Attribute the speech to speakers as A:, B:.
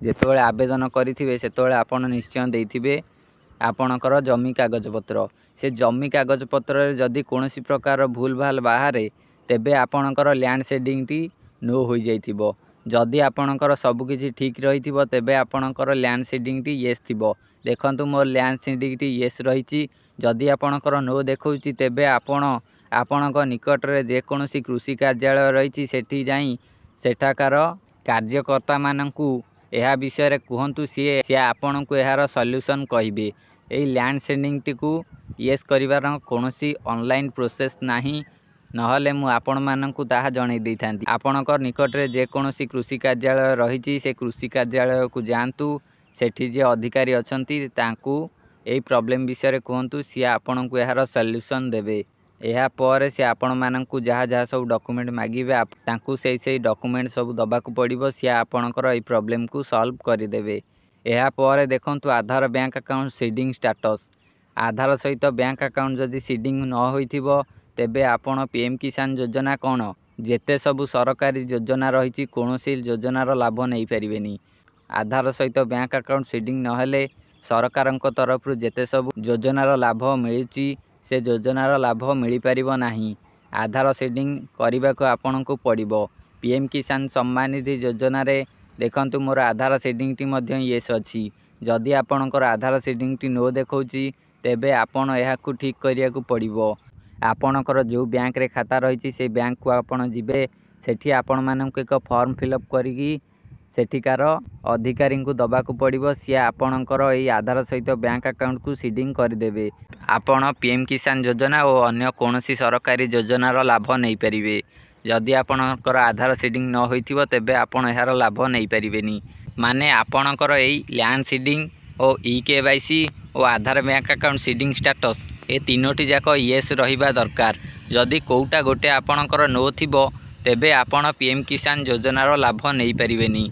A: ଯେତେବେଳେ ଆବେଦନ କରିଥିବେ ସେତେବେଳେ ଆପଣ ନିଶ୍ଚୟ ଦେଇଥିବେ ଆପଣଙ୍କର ଜମି କାଗଜପତ୍ର। ସେ ଜମି କାଗଜପତ୍ରରେ ଯଦି କୌଣସି ପ୍ରକାର ଭୁଲ ଭାଲ ବାହାରେ ତେବେ ଆପଣଙ୍କର ଲ୍ୟାଣ୍ଡ ସେଡ଼ିଂଟି ନୋ ହୋଇଯାଇଥିବ। ଯଦି ଆପଣଙ୍କର ସବୁକିଛି ଠିକ୍ ରହିଥିବ ତେବେ ଆପଣଙ୍କର ଲ୍ୟାଣ୍ଡ ସେଡ଼ିଂଟି ୟେସ୍ ଥିବ। ଦେଖନ୍ତୁ ମୋର ଲ୍ୟାଣ୍ଡ ସେଡ଼ିଂଟି ୟେସ୍ ରହିଛି। ଯଦି ଆପଣଙ୍କର ନୋ ଦେଖାଉଛି ତେବେ ଆପଣଙ୍କ ନିକଟରେ ଯେକୌଣସି କୃଷି କାର୍ଯ୍ୟାଳୟ ରହିଛି ସେଠି ଯାଇ ସେଠାକାର କାର୍ଯ୍ୟକର୍ତ୍ତାମାନଙ୍କୁ ଏହା ବିଷୟରେ କୁହନ୍ତୁ। ସିଏ ଆପଣଙ୍କୁ ଏହାର ସଲ୍ୟୁସନ୍ କହିବେ। ଏହି ଲ୍ୟାଣ୍ଡ ସେଡ଼ିଂଟିକୁ ୟେସ୍ କରିବାର କୌଣସି ଅନଲାଇନ୍ ପ୍ରୋସେସ୍ ନାହିଁ, ନହେଲେ ମୁଁ ଆପଣମାନଙ୍କୁ ତାହା ଜଣାଇ ଦେଇଥାନ୍ତି। ଆପଣଙ୍କ ନିକଟରେ ଯେକୌଣସି କୃଷି କାର୍ଯ୍ୟାଳୟ ରହିଛି ସେ କୃଷି କାର୍ଯ୍ୟାଳୟକୁ ଯାଆନ୍ତୁ। ସେଠି ଯିଏ ଅଧିକାରୀ ଅଛନ୍ତି ତାଙ୍କୁ ଏହି ପ୍ରୋବ୍ଲେମ୍ ବିଷୟରେ କୁହନ୍ତୁ। ସିଏ ଆପଣଙ୍କୁ ଏହାର ସଲ୍ୟୁସନ୍ ଦେବେ। ଏହାପରେ ସେ ଆପଣମାନଙ୍କୁ ଯାହା ସବୁ ଡକୁମେଣ୍ଟ ମାଗିବେ ତାଙ୍କୁ ସେଇ ଡକୁମେଣ୍ଟ ସବୁ ଦେବାକୁ ପଡ଼ିବ। ସିଏ ଆପଣଙ୍କର ଏହି ପ୍ରୋବ୍ଲେମକୁ ସଲ୍ଭ କରିଦେବେ। ଏହାପରେ ଦେଖନ୍ତୁ ଆଧାର ବ୍ୟାଙ୍କ ଆକାଉଣ୍ଟ ସିଡ଼ିଂ ଷ୍ଟାଟସ୍। ଆଧାର ସହିତ ବ୍ୟାଙ୍କ ଆକାଉଣ୍ଟ ଯଦି ସିଡ଼ିଂ ନ ହୋଇଥିବ ତେବେ ଆପଣ PM କିଷାନ ଯୋଜନା କ'ଣ ଯେତେ ସବୁ ସରକାରୀ ଯୋଜନା ରହିଛି କୌଣସି ଯୋଜନାର ଲାଭ ନେଇପାରିବେନି। ଆଧାର ସହିତ ବ୍ୟାଙ୍କ ଆକାଉଣ୍ଟ ସିଡ଼ିଂ ନହେଲେ ସରକାରଙ୍କ ତରଫରୁ ଯେତେ ସବୁ ଯୋଜନାର ଲାଭ ମିଳୁଛି ସେ ଯୋଜନାର ଲାଭ ମିଳିପାରିବ ନାହିଁ। ଆଧାର ସିଡ଼ିଂ କରିବାକୁ ଆପଣଙ୍କୁ ପଡ଼ିବ। PM କିଷାନ ସମ୍ମାନ ନିଧି ଯୋଜନାରେ ଦେଖନ୍ତୁ ମୋର ଆଧାର ସିଡ଼ିଂଟି ମଧ୍ୟ ୟେସ୍ ଅଛି। ଯଦି ଆପଣଙ୍କର ଆଧାର ସିଡ଼ିଂଟି ନୋ ଦେଖାଉଛି ତେବେ ଆପଣ ଏହାକୁ ଠିକ୍ କରିବାକୁ ପଡ଼ିବ। ଆପଣଙ୍କର ଯେଉଁ ବ୍ୟାଙ୍କରେ ଖାତା ରହିଛି ସେ ବ୍ୟାଙ୍କକୁ ଆପଣ ଯିବେ। ସେଠି ଆପଣମାନଙ୍କୁ ଏକ ଫର୍ମ ଫିଲ୍ଅପ୍ କରିକି ସେଠିକାର ଅଧିକାରୀଙ୍କୁ ଦେବାକୁ ପଡ଼ିବ। ସିଏ ଆପଣଙ୍କର ଏହି ଆଧାର ସହିତ ବ୍ୟାଙ୍କ ଆକାଉଣ୍ଟକୁ ସିଡ଼ିଂ କରିଦେବେ। ଆପଣ PM କିଷାନ ଯୋଜନା ଓ ଅନ୍ୟ କୌଣସି ସରକାରୀ ଯୋଜନାର ଲାଭ ନେଇପାରିବେ। ଯଦି ଆପଣଙ୍କର ଆଧାର ସିଡ଼ିଂ ନ ହୋଇଥିବ ତେବେ ଆପଣ ଏହାର ଲାଭ ନେଇପାରିବେନି। ମାନେ ଆପଣଙ୍କର ଏହି ଲ୍ୟାଣ୍ଡ ସିଡ଼ିଂ ଓ EKYC ଓ ଆଧାର ବ୍ୟାଙ୍କ ଆକାଉଣ୍ଟ ସିଡ଼ିଂ ଷ୍ଟାଟସ୍ ଏ ତିନୋଟି ଯାକ ୟେସ୍ ରହିବା ଦରକାର। ଯଦି କେଉଁଟା ଗୋଟେ ଆପଣଙ୍କର ନୋ ଥିବ ତେବେ ଆପଣ PM କିଷାନ ଯୋଜନାର ଲାଭ ନେଇପାରିବେନି।